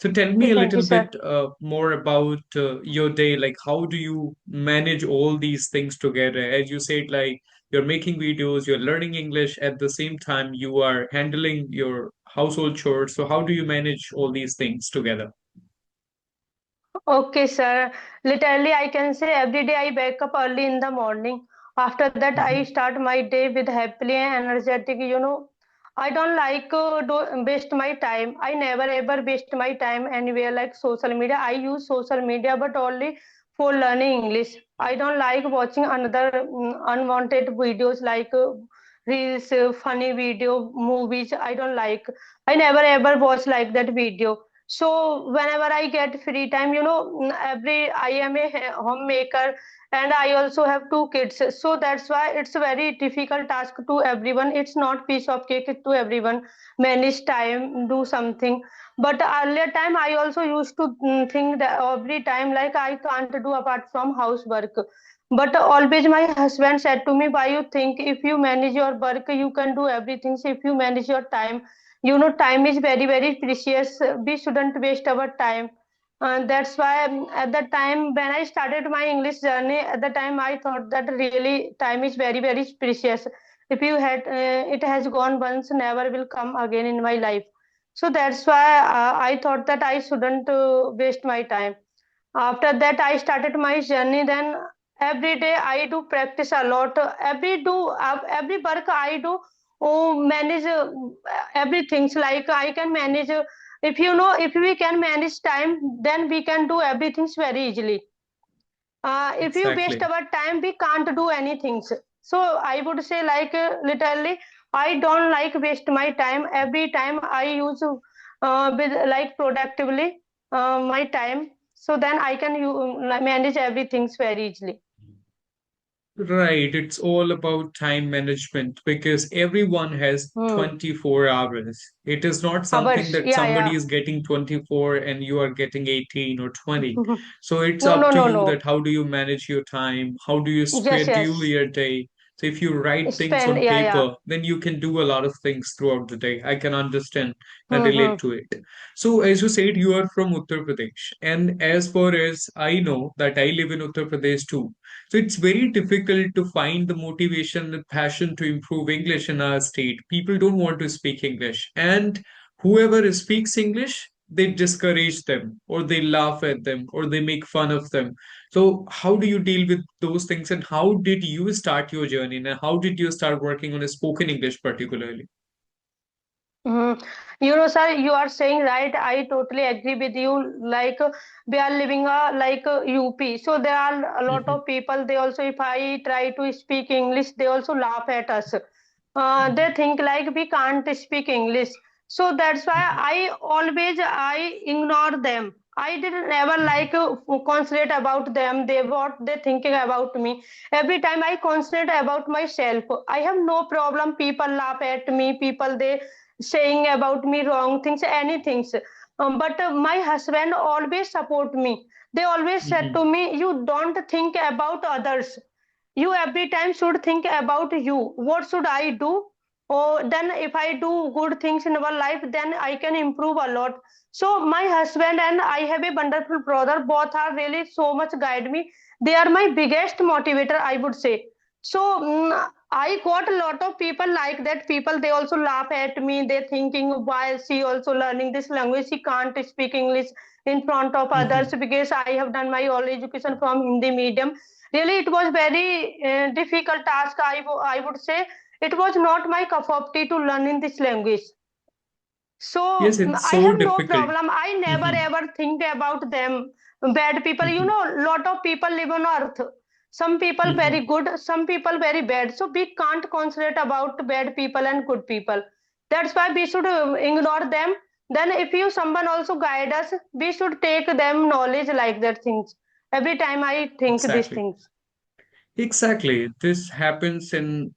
So tell me Okay, a thank you, little sir. bit more about your day. Like, how do you manage all these things together? As you said, like you're making videos, you're learning English at the same time you are handling your household chores. So how do you manage all these things together? Okay, sir. Literally, I can say every day I wake up early in the morning. After that, I Mhm. start my day with happily and energetic. I don't like waste my time. I never ever waste my time anywhere like social media. I use social media, but only for learning English. I don't like watching another unwanted videos like reels, funny video, movies. I don't like. I never ever watch like that video. So whenever I get free time, I am a homemaker and I also have two kids. So that's why it's a very difficult task to everyone. It's not piece of cake to everyone. Manage time, do something. But earlier time, I also used to think that every time like I can't do apart from housework. But always my husband said to me, why you think if you manage your work, you can do everything. So if you manage your time, time is very very precious. We shouldn't waste our time. That's why at the time when I started my English journey, at the time I thought that really time is very very precious. If you had it has gone once, never will come again in my life. So that's why I thought that I shouldn't waste my time. After that I started my journey. Then every day I do practice a lot. Every work I do, manage everything. Like I can manage, if we can manage time, then we can do everything very easily. If you waste Exactly. our time, we can't do anything. So I would say like literally, I don't like waste my time. Every time I use with like productively my time, so then I can manage everything very easily. Right, it's all about time management because everyone has Hmm. 24 hours. It is not something Hours, that yeah, somebody yeah. is getting 24 and you are getting 18 or 20. So it's No, up no, to no, you that no. how do you manage your time? How do you Yes, schedule yes. your day? So if you write things Spend, on yeah, yeah. paper, then you can do a lot of things throughout the day. I can understand and relate Hmm. to it. So as you said, you are from Uttar Pradesh. And as far as I know that I live in Uttar Pradesh too. So it's very difficult to find the motivation and passion to improve English in our state. People don't want to speak English. And whoever speaks English, they discourage them or they laugh at them or they make fun of them. So how do you deal with those things and how did you start your journey and how did you start working on a spoken English particularly? Mhm. Sir, you are saying right. I totally agree with you. Like we are living like UP, so there are a lot Mhm. of people. They also, if I try to speak English, they also laugh at us. They Mhm. think like we can't speak English. So that's why Mhm. I ignore them. I didn't ever like concentrate about them. They what they thinking about me. Every time I concentrate about myself. I have no problem. People laugh at me. People they saying about me wrong things, anything. But my husband always support me. They always said Mhm. to me, you don't think about others. You every time should think about you. What should I do? Oh, then if I do good things in our life, then I can improve a lot. So my husband and I have a wonderful brother. Both are really so much guide me. They are my biggest motivator, I would say. So I got a lot of people like that. People they also laugh at me. They're thinking why she also learning this language. She can't speak English in front of others Mhm. because I have done my all education from Hindi medium. Really, it was very difficult task. I would say it was not my cup of tea to learn in this language. So Yes, it's I so have no difficult. problem. I never Mhm. ever think about them. Bad people, Mhm. lot of people live on earth. Some people very Mhm. good, some people very bad. So we can't concentrate about bad people and good people. That's why we should ignore them. Then if you someone also guide us, we should take them knowledge like that things. Every time I think these Exactly. things. Exactly. This happens in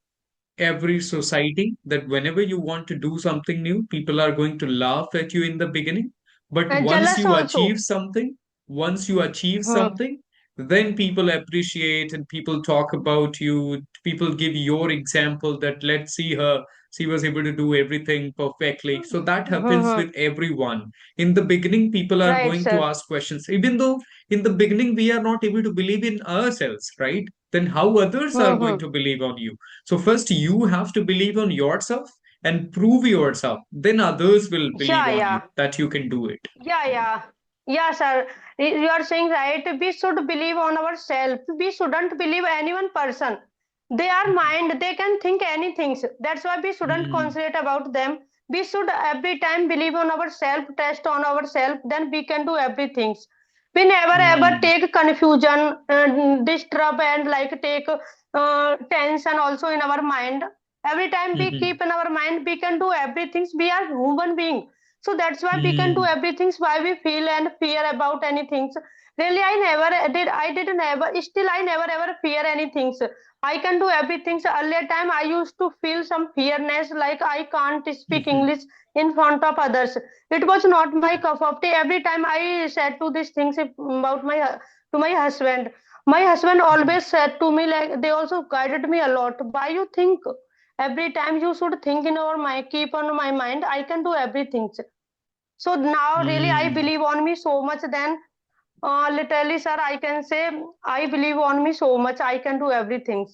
every society that whenever you want to do something new, people are going to laugh at you in the beginning. But And jealous also. once you achieve Hmm. something, then people appreciate and people talk about you. People give your example that let's see her. She was able to do everything perfectly. So that happens Mm-hmm. with everyone. In the beginning, people are Right, going to sir. ask questions, even though in the beginning we are not able to believe in ourselves, right? Then how others are going Mm-hmm. to believe on you? So first you have to believe on yourself and prove yourself. Then others will believe Yeah, on you yeah. that you can do it. Yeah, yeah. Yeah, sir. You are saying right. We should believe on ourselves. We shouldn't believe anyone person. They are mind. They can think anything. That's why we shouldn't Hmm. concentrate about them. We should every time believe on ourselves, test on ourselves. Then we can do everything. We never ever Hmm. take confusion, disturb, and like take tension also in our mind. Every time we Hmm. keep in our mind, we can do everything. We are human being, so that's why we can do Hmm. everything. Why we feel and fear about anything. Really, I never did. I did never. Still, I never ever fear anything. I can do everything. So earlier time, I used to feel some fearness, like I can't speak Hmm. English in front of others. It was not my cup of tea. Every time I said to these things about my to my husband. My husband always said to me, like they also guided me a lot. Why you think every time you should think in our mind, keep on my mind. I can do everything. So now really I Hmm. believe on me so much. Then literally, sir, I can say I believe on me so much. I can do everything.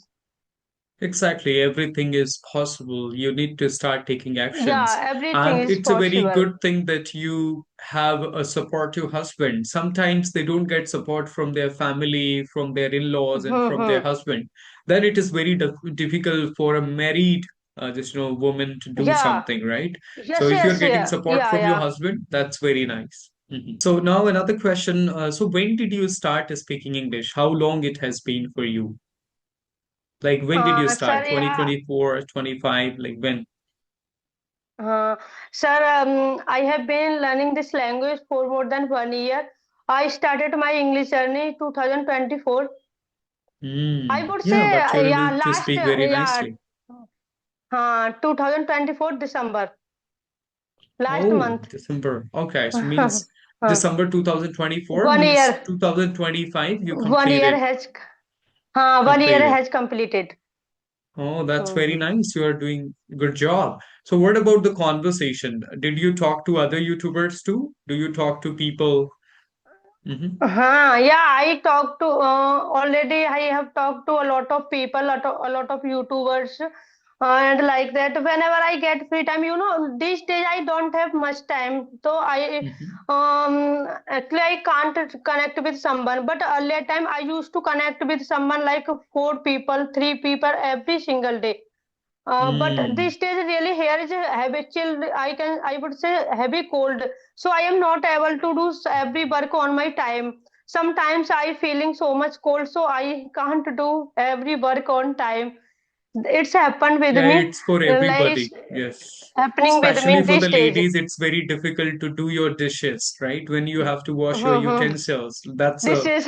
Exactly, everything is possible. You need to start taking actions. Yeah, everything And is it's a very possible. good thing that you have a supportive husband. Sometimes they don't get support from their family, from their in-laws, and from their Mm-hmm. husband. Then it is very difficult for a married, just woman to do Yeah. something, right? So Yes, if you're yes, getting yeah. support Yeah, from your yeah. husband, that's very nice. So now another question. So when did you start speaking English? How long it has been for you? Like when did you Sir, start? yeah. 2024, 25, like when? Uh, Sir, I have been learning this language for more than 1 year. I started my English journey 2024. I would say, Yeah, but you're able yeah, to last, speak very yeah, nicely. 2024 December, last Oh, month. December. Okay, so means Uh, December 2024 one means year, 2025 you 1 year completed. has, 1 year Completed. has completed. Oh, that's very Mhm. nice. You are doing good job. So what about the conversation? Did you talk to other YouTubers too? Do you talk to people? Mm-hmm. Yeah, I talked to already. I have talked to a lot of people, a lot of YouTubers, and like that. Whenever I get free time, these days I don't have much time, so I Mm-hmm. actually I can't connect with someone. But earlier time I used to connect with someone like 4 people, 3 people every single day. But Mm. these days really here is a habitual, I would say heavy cold. So I am not able to do every work on my time. Sometimes I feeling so much cold, so I can't do every work on time. It's happened with Yeah, me, it's for like everybody. it's Yes. happening with me Especially in for this the stage. ladies, it's very difficult to do your dishes, right? When you have to wash your Mhm. utensils, that's This a is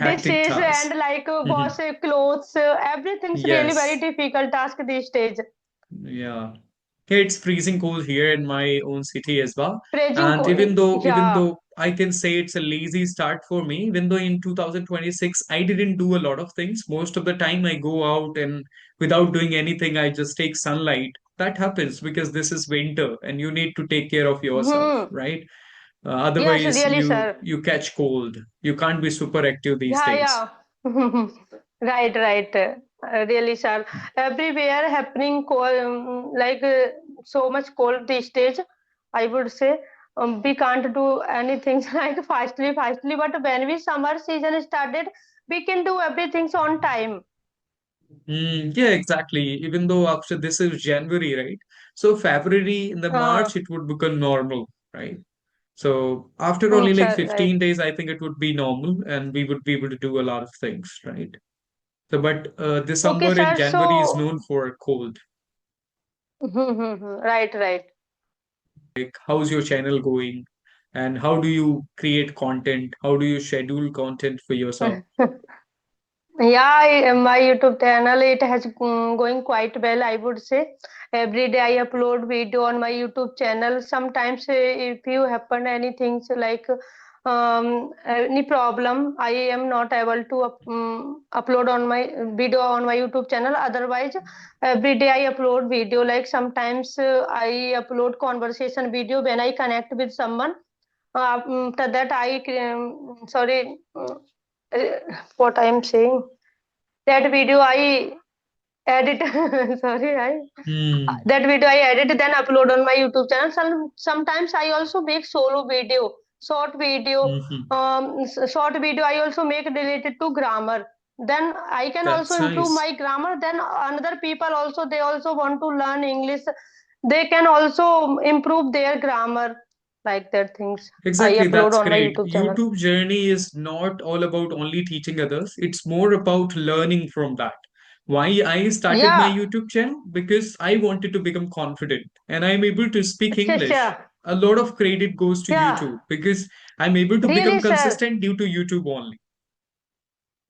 this hectic is task. and like Mhm. wash clothes, everything's really very Yes. difficult task these days. Yeah. Yeah, it's freezing cold here in my own city as well. Praising, And even yeah. though I can say it's a lazy start for me, even though in 2026 I didn't do a lot of things. Most of the time I go out and without doing anything, I just take sunlight. That happens because this is winter and you need to take care of yourself, Hmm. right? Yes, Otherwise really, sir. you catch cold. You can't be super active these Yeah, days. yeah. Right, right. Really, sir. Everywhere happening cold, like so much cold these days. I would say we can't do anything like fastly, fastly. But when we summer season started, we can do everything on time. Yeah, exactly. Even though after this is January, right? So February in the Uh, March it would become normal, right? So after only like sir, right. 15 days, I think it would be normal and we would be able to do a lot of things, right? So, but Okay, December and sir. January is So, known for cold. right, right. Like, how's your channel going? And how do you create content? How do you schedule content for yourself? Yeah, my YouTube channel, it has going quite well, I would say. Every day I upload video on my YouTube channel. Sometimes if you happen anything, so like any problem, I am not able to upload on my video on my YouTube channel. Otherwise, every day I upload video. Like sometimes I upload conversation video when I connect with someone. After that, I sorry, what I am saying. That video I edit. Sorry, I Hmm. that video I edit then upload on my YouTube channel. Sometimes I also make solo video, short video, Hmm. short video I also make related to grammar. Then I can also That's improve nice. my grammar. Then another people also, they also want to learn English. They can also improve their grammar, like that things. I Exactly, upload that's on my great. YouTube channel. YouTube journey is not all about only teaching others, it's more about learning from that. Why I started my Yeah, YouTube channel? Because I wanted to become confident and I'm able to speak sure, English. sure. A lot of credit goes to Yeah, YouTube because I'm able to become really, sir. consistent due to YouTube only.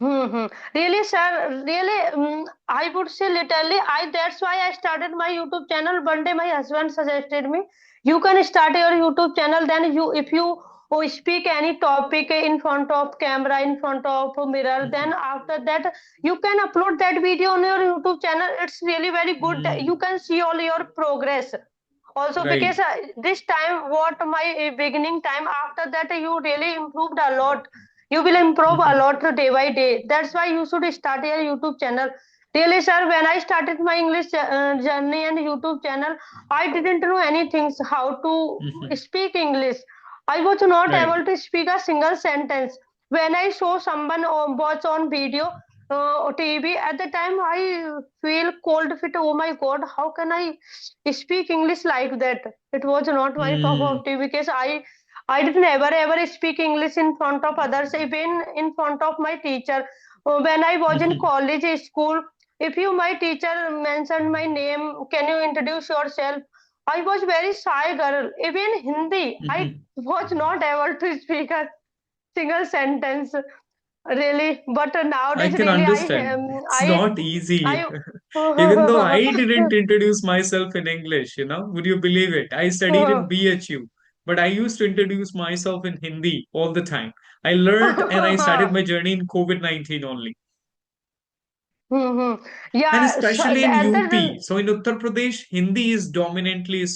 Hmm. Really, sir. Really, I would say literally. I That's why I started my YouTube channel. One day, my husband suggested me, you can start your YouTube channel. Then if you speak any topic in front of camera, in front of a mirror, then Mhm. after that you can upload that video on your YouTube channel. It's really very good. You Mm, can see all your progress. Also, right. because this time, what my beginning time, after that you really improved a lot. You will improve a Mhm. lot day by day. That's why you should start your YouTube channel. Really, sir, when I started my English journey and YouTube channel, I didn't know anything how to Mhm. speak English. I was not Right. able to speak a single sentence. When I saw someone watch on video TV, at the time I feel cold feet. Oh my God, how can I speak English like that? It was not my cup Mm, of tea because I didn't ever speak English in front of others, even in front of my teacher. When I was in mhm. college, school, if you my teacher mentioned my name, can you introduce yourself? I was very shy girl. Even Hindi, I Mhm. was not able to speak a single sentence. Really, but I nowadays, can really, understand. It's not easy. I. Even though I didn't introduce myself in English, would you believe it? I studied in BHU, but I used to introduce myself in Hindi all the time. I learned and I started my journey in COVID-19 only. Hmm. And Yeah, so especially in at UP. the So in Uttar Pradesh, Hindi is dominantly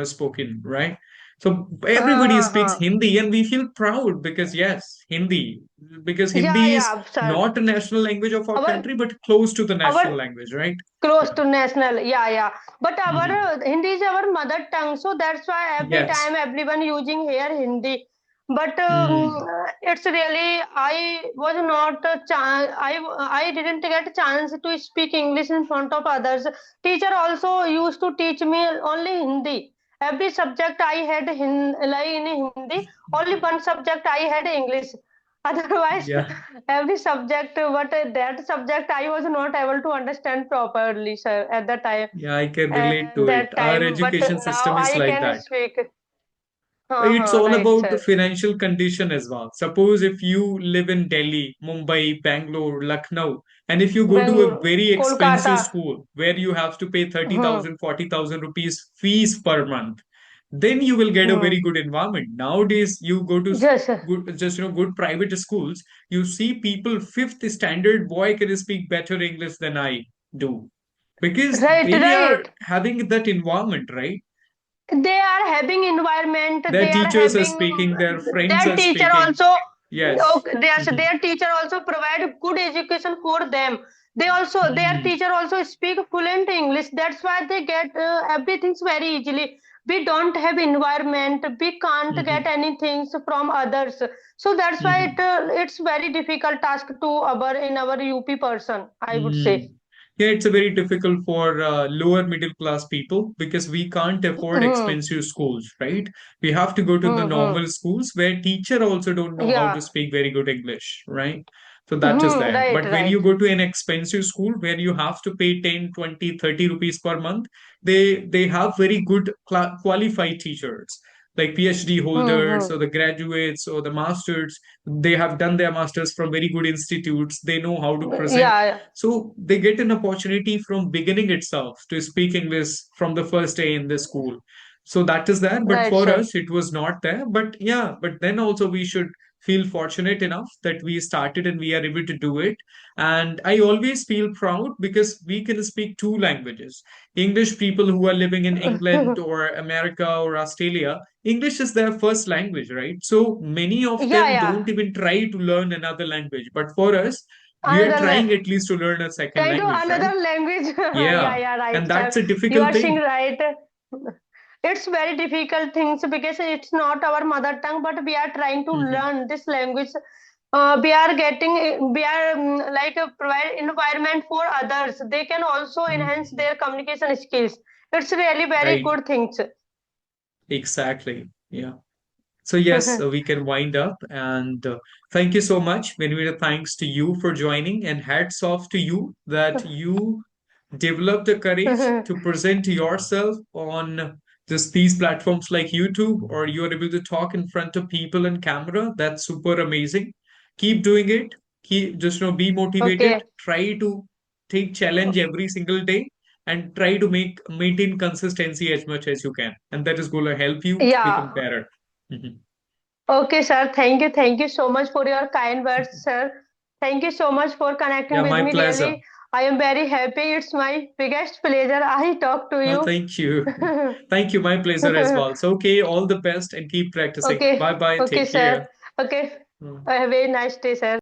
spoken, right? So everybody speaks uh-huh. Hindi and we feel proud because yes, Hindi. Because Yeah, Hindi is yeah, sir. not a national language of our Our country, but close to the national our language, right? close to national, yeah, yeah. But our Mhm. Hindi is our mother tongue, so that's why every Yes. time everyone using here Hindi. But Mm. it's really, I was not a chance. I didn't get a chance to speak English in front of others. Teacher also used to teach me only Hindi. Every subject I had like in Hindi. Only one subject I had English. Otherwise, Yeah. every subject, but that subject I was not able to understand properly, sir, at that time. Yeah, I can relate At to it. that Our time, but education now system is I like can that. speak. It's all Right, about sir. financial condition as well. Suppose if you live in Delhi, Mumbai, Bangalore, Lucknow, and if you go to a Bangalore, very Kolkata. expensive school where you have to pay Hmm. 30,000, 40,000 rupees fees per month, then you will get a Hmm. very good environment. Nowadays, you go to Yes, sir. good, just good private schools, you see people fifth standard boy can speak better English than I do because Right, they are right. having that environment, right? They are having environment. Their They are teachers are having speaking, their friends their are teacher speaking. also. Yes. Mhm. Their teacher also provide good education for them. Their Hmm. teacher also speak fluent English. That's why they get everything's very easily. We don't have environment. We can't get Mhm. anything from others. So that's why Mhm. it's very difficult task to our in our UP person, I would say. Mm. Yeah, it's a very difficult for lower middle class people because we can't afford Hmm. expensive schools, right? We have to go to the Hmm. normal schools where teacher also don't know how to Yeah. speak very good English, right? So that is Hmm. there. Right. But when Right. you go to an expensive school where you have to pay 10, 20, 30 rupees per month, they have very good qualified teachers like PhD holders Hmm. or the graduates or the masters. They have done their masters from very good institutes. They know how to present, Yeah. so they get an opportunity from beginning itself to speak English from the first day in the school. So that is there, but Right, for sir. us it was not there. But yeah, but then also we should feel fortunate enough that we started and we are able to do it. And I always feel proud because we can speak two languages. English people who are living in England or America or Australia, English is their first language, right? So many of Yeah, them yeah. don't even try to learn another language, but for us, we are Another trying at least to learn a second trying to language, right? another language. Yeah, Yeah, yeah, right, and sir. that's a You difficult are saying thing. right. It's very difficult things because it's not our mother tongue, but we are trying to Mhm. learn this language. We are getting, we are like a provide environment for others. They can also enhance Mhm. their communication skills. It's really very Right. good things. Exactly. Yeah. So yes, we can wind up, and thank you so much. Many thanks to you for joining, and hats off to you that you develop the courage to present yourself on just these platforms like YouTube, or you're able to talk in front of people and camera. That's super amazing. Keep doing it. Keep just be motivated. Okay. Try to take challenge every single day and try to maintain consistency as much as you can. And that is going to help you to become Yeah. better. Mhm. Okay, sir. Thank you. Thank you so much for your kind words, sir. Thank you so much for connecting Yeah, with my me. pleasure. Really, I am very happy. It's my biggest pleasure. I talk to Oh, you. thank you. Thank you. My pleasure as well. So, okay, all the best and keep practicing. Okay. Bye bye. Okay, Take care. sir. Okay. Mm. Have a very nice day, sir.